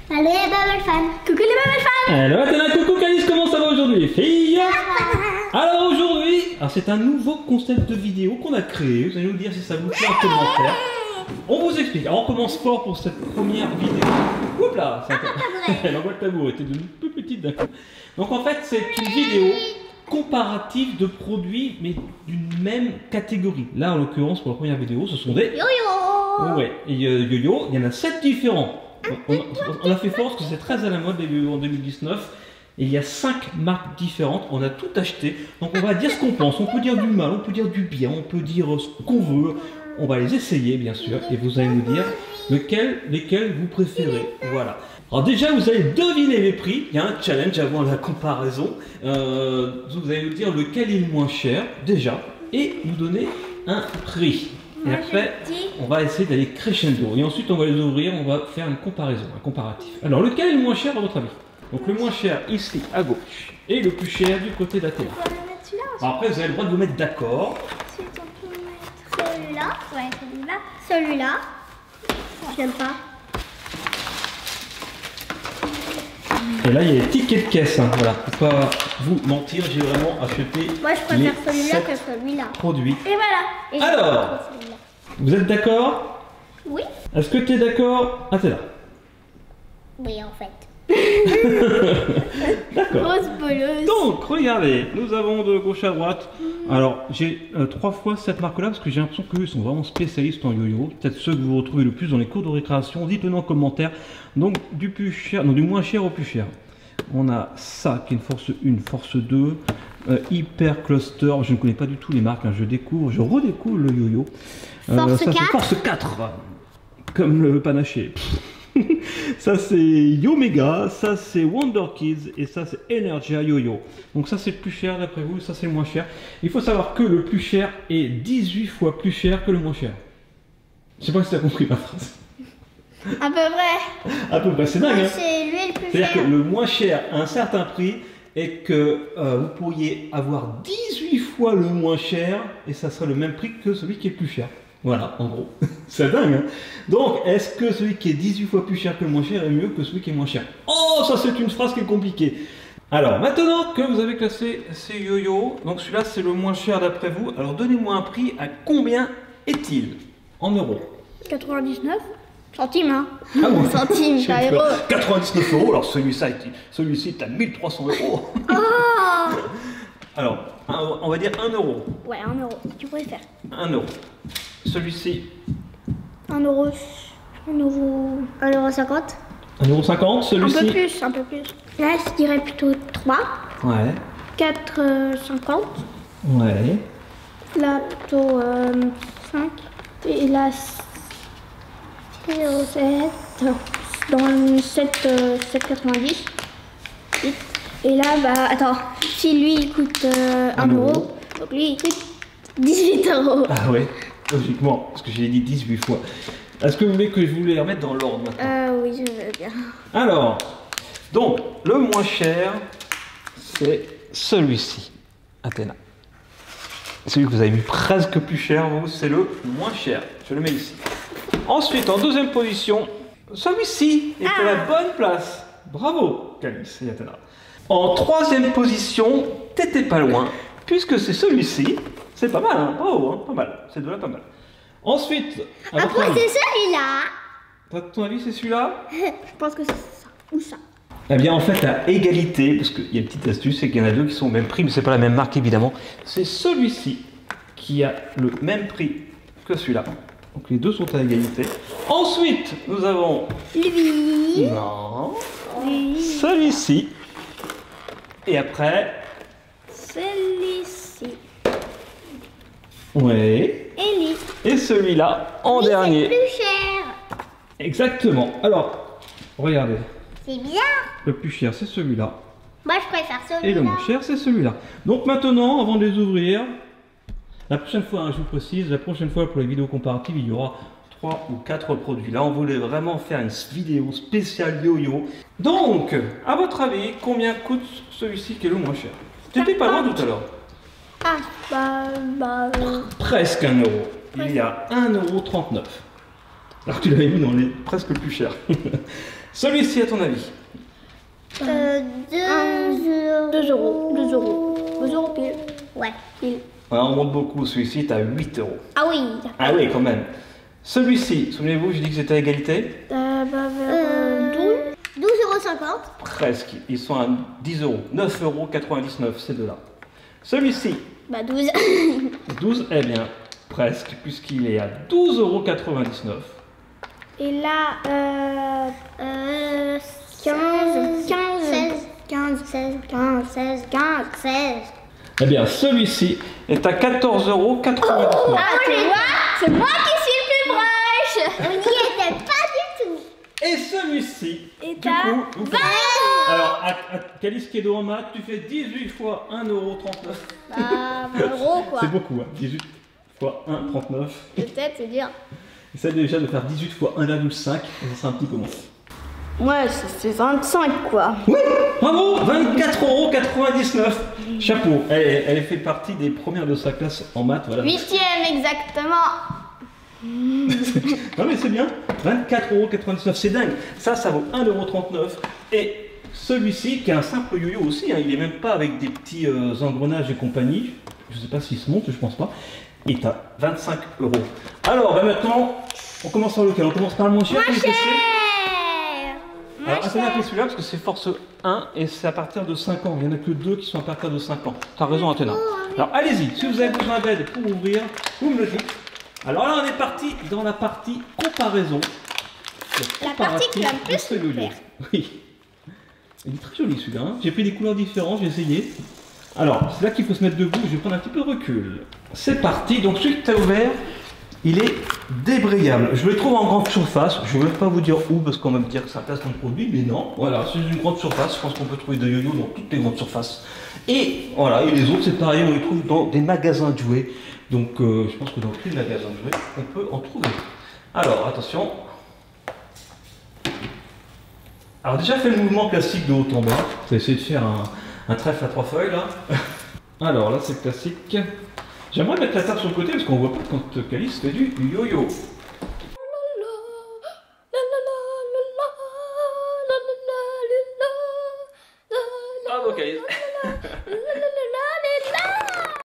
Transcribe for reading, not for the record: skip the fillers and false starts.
Salut les Bubble fans. Coucou les Bubble fans. Hello Athéna, coucou Calice, comment ça va aujourd'hui les filles? Alors aujourd'hui, c'est un nouveau concept de vidéo qu'on a créé. Vous allez nous dire si ça vous plaît en commentaire. On vous explique. Alors on commence fort pour cette première vidéo. Oups là, elle envoie le tabouret, t'es devenue plus petite d'un coup. Donc en fait c'est une vidéo comparative de produits mais d'une même catégorie. Là en l'occurrence pour la première vidéo ce sont des yo-yo. Ouais, et yo-yo, il y en a 7 différents. On a fait fort parce que c'est très à la mode en 2019. Et il y a 5 marques différentes, on a tout acheté. Donc on va dire ce qu'on pense, on peut dire du mal, on peut dire du bien, on peut dire ce qu'on veut. On va les essayer bien sûr et vous allez nous dire lesquels vous préférez. Voilà. Alors déjà vous allez deviner les prix, il y a un challenge avant la comparaison. Vous allez nous dire lequel est le moins cher déjà et nous donner un prix. Et après on va essayer d'aller crescendo et ensuite on va les ouvrir, on va faire une comparaison, un comparatif. Alors lequel est le moins cher à votre avis? Donc le moins cher ici à gauche et le plus cher du côté d'Athéna. Après vous avez le droit de vous mettre d'accord. Ensuite on peut mettre celui-là. Ouais, celui-là. Celui-là. J'aime pas. Et là il y a les tickets de caisse. Hein. Voilà, pour pas vous mentir, j'ai vraiment acheté. Moi je préfère celui-là que celui-là. Produits. Et voilà. Et alors, vous êtes d'accord? Oui. Est-ce que tu es d'accord, Athéna? Oui en fait. D'accord. Grosse boleuse. Donc, regardez, nous avons de gauche à droite. Alors, j'ai 3 fois cette marque-là parce que j'ai l'impression qu'eux sont vraiment spécialistes en yo-yo. Peut-être ceux que vous retrouvez le plus dans les cours de récréation. Dites-le en commentaire. Donc, du plus cher, non, du moins cher au plus cher. On a ça qui est une force 1, force 2, Hyper Cluster. Je ne connais pas du tout les marques. Hein. Je redécouvre le yo-yo. Force ça, 4. c'est force 4, comme le panaché. Ça c'est Yomega, ça c'est Wonder Kids et ça c'est Energia Yo-Yo. Donc ça c'est le plus cher d'après vous, ça c'est le moins cher. Il faut savoir que le plus cher est 18 fois plus cher que le moins cher. Je sais pas si tu as compris ma phrase. À peu près. À peu près, c'est dingue hein. C'est lui le plus cher. C'est-à-dire que le moins cher a un certain prix et que vous pourriez avoir 18 fois le moins cher et ça serait le même prix que celui qui est le plus cher. Voilà, en gros. C'est dingue, hein. Donc, est-ce que celui qui est 18 fois plus cher que le moins cher est mieux que celui qui est moins cher? Oh, ça c'est une phrase qui est compliquée. Alors, maintenant que vous avez classé ces yo-yo, donc celui-là c'est le moins cher d'après vous, alors donnez-moi un prix, à combien est-il? En euros? 99 centimes, hein. Ah bon? Centimes, J'ai pas peur. euros. 99 euros, alors celui-ci est à 1300 euros. Oh. Alors, on va dire 1 euro. Ouais, 1 euro, tu préfères. 1 euro. Celui-ci. 1 euro. 1 euro. 1,50 €. 1,50 €, celui-ci. Un peu plus, un peu plus. Là, je dirais plutôt 3. Ouais. 4,50 €. Ouais. Là, plutôt 5. Et là, 7. Dans le 7,90 €. Et là, bah, attends. Si lui, il coûte 1 euro, donc lui, il coûte 18 €. Ah ouais, logiquement, parce que j'ai dit 18 fois. Est-ce que vous voulez que je vous les remette dans l'ordre maintenant? Oui, je veux bien. Alors, donc, le moins cher, c'est celui-ci, Athéna. Celui que vous avez vu presque plus cher, vous, c'est le moins cher. Je le mets ici. Ensuite, en deuxième position, celui-ci est à la bonne place. Bravo, Calice et Athéna. En troisième position, t'étais pas loin, puisque c'est celui-ci. C'est pas mal, hein? Oh, hein, pas mal. C'est de là pas mal. Ensuite, Après, c'est celui-là. À ton avis, c'est celui-là? Je pense que c'est ça. Ou ça. Eh bien, en fait, à égalité, parce qu'il y a une petite astuce, c'est qu'il y en a deux qui sont au même prix, mais c'est pas la même marque évidemment. C'est celui-ci qui a le même prix que celui-là. Donc les deux sont à égalité. Ensuite, nous avons. Lui. Non. Lui. Celui-ci. Et après. Celui-ci. Ouais. Et lui. Et celui-là en Lui, dernier. c'est plus cher. Exactement. Alors, regardez. C'est bien. Le plus cher, c'est celui-là. Moi, je préfère celui-là. Et le moins cher, c'est celui-là. Donc maintenant, avant de les ouvrir, la prochaine fois, hein, je vous précise, la prochaine fois pour les vidéos comparatives, il y aura 3 ou 4 produits. Là, on voulait vraiment faire une vidéo spéciale yo-yo. Donc, à votre avis, combien coûte celui-ci qui est le moins cher? T'étais pas loin tout à l'heure. Ah, bah... Presque 1 euro. Il y a 1,39 €. Alors que tu l'avais mis dans les presque plus chers. Celui-ci, à ton avis? 2 euros. 2 euros. 2 euros pile. Ouais, pile. Alors, on monte beaucoup. Celui-ci est à 8 euros. Ah oui. Ah oui, quand même. Celui-ci, souvenez-vous, j'ai dit que c'était à égalité? 12,50 €. Presque. Ils sont à 10 euros. 9,99 €, ces deux-là. Celui-ci, Bah 12. 12, eh bien, presque, puisqu'il est à 12,99 €. Et là, 15, 16. Eh bien, celui-ci est à 14,99 €. Ah, c'est moi qui suis le plus proche. On n'y était pas du tout. Et celui-ci, Et du t'as coup, vous 20 faites- alors, à Calice Kedo en maths, tu fais 18 fois 1,39 €. Bah, 20 € quoi. C'est beaucoup, hein, 18 fois 1,39 €. Peut-être, c'est dur. Essaye déjà de faire 18 fois 1,5, et ça sera un petit peu moins. Ouais, c'est 25 quoi. Oui, bravo, 24,99 €. Chapeau, elle fait partie des premières de sa classe en maths. Voilà. 8e exactement. Non mais c'est bien, 24,99 €, c'est dingue. Ça vaut 1,39 €. Et celui-ci, qui est un simple yo-yo aussi, hein, il est même pas avec des petits engrenages et compagnie, je sais pas s'il se monte, je pense pas, est à 25 €. Alors, maintenant, on commence par lequel? On commence par le moins cher. Alors, attendez un peu celui-là parce que c'est force 1 et c'est à partir de 5 ans. Il n'y en a que 2 qui sont à partir de 5 ans. Tu as raison, Athéna. Alors, allez-y, si vous avez besoin d'aide pour ouvrir, vous me le dites. Alors là, on est parti dans la partie comparaison. La partie qui va le plus de ce yo-yo. me plaire. Oui. Il est très joli celui-là. Hein. J'ai pris des couleurs différentes, j'ai essayé. Alors, c'est là qu'il faut se mettre debout. Je vais prendre un petit peu de recul. C'est parti. Donc, celui que tu as ouvert, il est débrayable. Je le trouve en grande surface. Je ne vais pas vous dire où parce qu'on va me dire que ça place dans le produit, mais non. Voilà, c'est une grande surface. Je pense qu'on peut trouver des yo-yo dans toutes les grandes surfaces. Et voilà, et les autres, c'est pareil, on les trouve dans des magasins de jouets. Donc, je pense que dans tous les magasins de jouets, on peut en trouver. Alors, attention. Alors, déjà, fait le mouvement classique de haut en bas. On va essayer de faire un trèfle à 3 feuilles là. Alors là, c'est classique. J'aimerais mettre la table sur le côté parce qu'on voit pas quand Calice fait du yo-yo.